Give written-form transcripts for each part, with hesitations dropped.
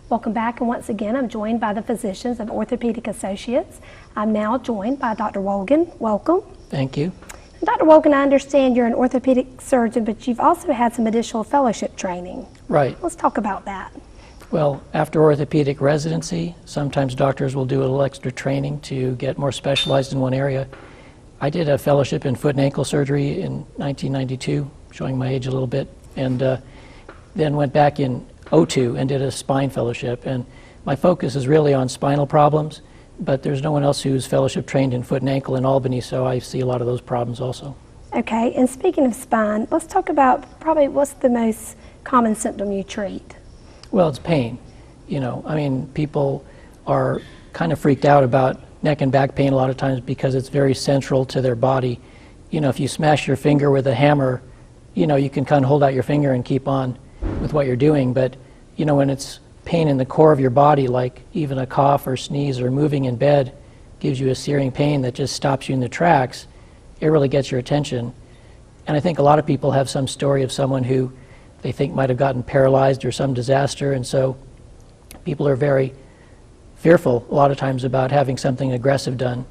Welcome back, and once again I'm joined by the physicians of Orthopedic Associates. I'm now joined by Dr. Wolgin. Welcome. Thank you. Dr. Wolgin, I understand you're an orthopedic surgeon, but you've also had some additional fellowship training. Right. Let's talk about that. Well, after orthopedic residency, sometimes doctors will do a little extra training to get more specialized in one area. I did a fellowship in foot and ankle surgery in 1992, showing my age a little bit, and then went back in 2002 and did a spine fellowship. And my focus is really on spinal problems, but there's no one else who's fellowship trained in foot and ankle in Albany, so I see a lot of those problems also. Okay, and speaking of spine, let's talk about probably what's the most common symptom you treat. Well, it's pain. You know, I mean, people are kind of freaked out about neck and back pain a lot of times because it's very central to their body. You know, if you smash your finger with a hammer, you know, you can kind of hold out your finger and keep on with what you're doing, but you know, when it's pain in the core of your body, like even a cough or sneeze or moving in bed gives you a searing pain that just stops you in the tracks, it really gets your attention. And I think a lot of people have some story of someone who they think might have gotten paralyzed or some disaster, and so people are very fearful a lot of times about having something aggressive done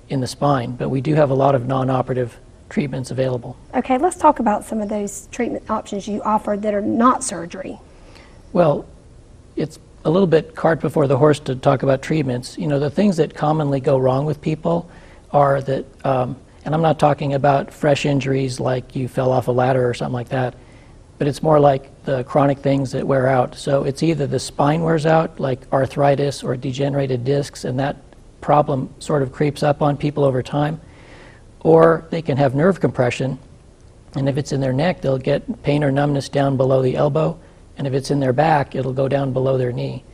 in the spine, but we do have a lot of non-operative treatments available. Okay, let's talk about some of those treatment options you offer that are not surgery. Well, it's a little bit cart before the horse to talk about treatments. You know, the things that commonly go wrong with people are that, and I'm not talking about fresh injuries like you fell off a ladder or something like that, but it's more like the chronic things that wear out. So it's either the spine wears out, like arthritis or degenerated discs, and that problem sort of creeps up on people over time, or they can have nerve compression, and if it's in their neck, they'll get pain or numbness down below the elbow, and if it's in their back, it'll go down below their knee.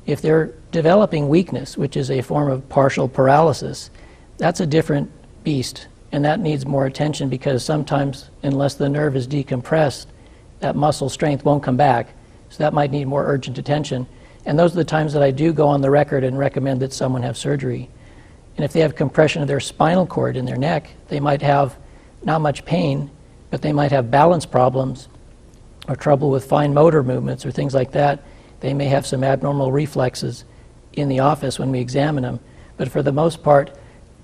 If they're developing weakness, which is a form of partial paralysis, that's a different beast, and that needs more attention because sometimes, unless the nerve is decompressed, that muscle strength won't come back, so that might need more urgent attention. And those are the times that I do go on the record and recommend that someone have surgery. And if they have compression of their spinal cord in their neck, they might have not much pain, but they might have balance problems or trouble with fine motor movements or things like that. They may have some abnormal reflexes in the office when we examine them. But for the most part,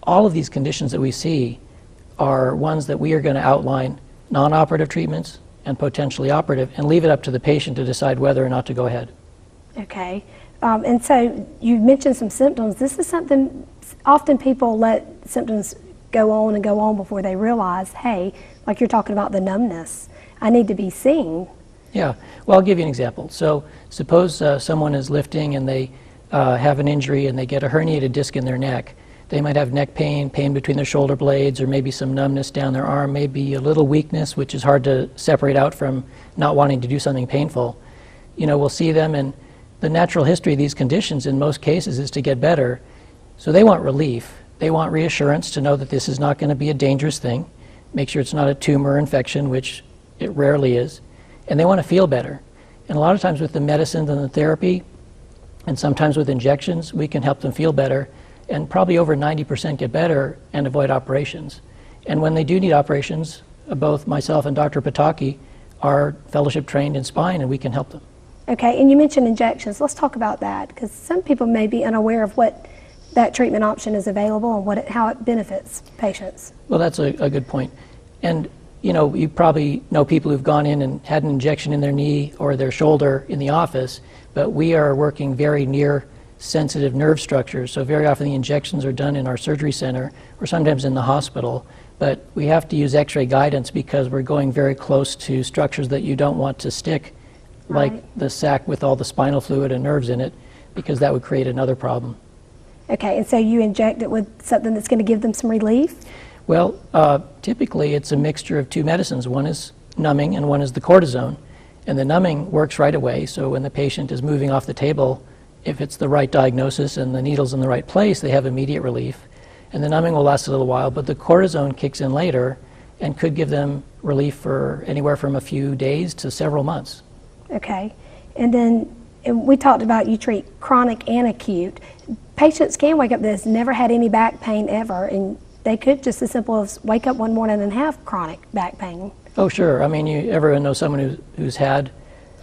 all of these conditions that we see are ones that we are going to outline non-operative treatments and potentially operative, and leave it up to the patient to decide whether or not to go ahead. Okay, and so you mentioned some symptoms. This is something, often people let symptoms go on before they realize, hey, like you're talking about the numbness, I need to be seen. Yeah, well, I'll give you an example. So suppose someone is lifting and they have an injury and they get a herniated disc in their neck. They might have neck pain, pain between their shoulder blades, or maybe some numbness down their arm, maybe a little weakness, which is hard to separate out from not wanting to do something painful. You know, we'll see them, and the natural history of these conditions in most cases is to get better. So they want relief. They want reassurance to know that this is not going to be a dangerous thing. Make sure it's not a tumor infection, which it rarely is. And they want to feel better. And a lot of times with the medicines and the therapy, and sometimes with injections, we can help them feel better, and probably over 90% get better and avoid operations. And when they do need operations, both myself and Dr. Pataki are fellowship trained in spine, and we can help them. Okay, and you mentioned injections. Let's talk about that, because some people may be unaware of what that treatment option is available and how it benefits patients. Well, that's a good point. And you know, you probably know people who've gone in and had an injection in their knee or their shoulder in the office, but we are working very near sensitive nerve structures, so very often the injections are done in our surgery center or sometimes in the hospital, but we have to use x-ray guidance because we're going very close to structures that you don't want to stick, right, like the sac with all the spinal fluid and nerves in it, because that would create another problem. Okay, and so you inject it with something that's going to give them some relief? Well, typically it's a mixture of two medicines. One is numbing and one is the cortisone, and the numbing works right away, so when the patient is moving off the table, if it's the right diagnosis and the needle's in the right place, they have immediate relief. And the numbing will last a little while, but the cortisone kicks in later and could give them relief for anywhere from a few days to several months. Okay, and then we talked about you treat chronic and acute. Patients can wake up that's never had any back pain ever, and they could just as simple as wake up one morning and have chronic back pain. Oh, sure. I mean, everyone knows someone who's had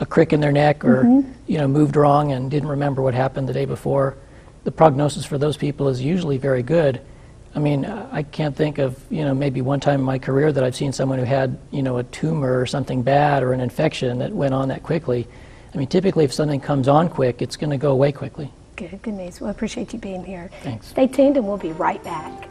a crick in their neck or moved wrong and didn't remember what happened the day before, the prognosis for those people is usually very good. I mean, I can't think of maybe one time in my career that I've seen someone who had a tumor or something bad or an infection that went on that quickly. I mean, typically if something comes on quick, it's going to go away quickly. Good news. Well, I appreciate you being here. Thanks. Stay tuned and we'll be right back.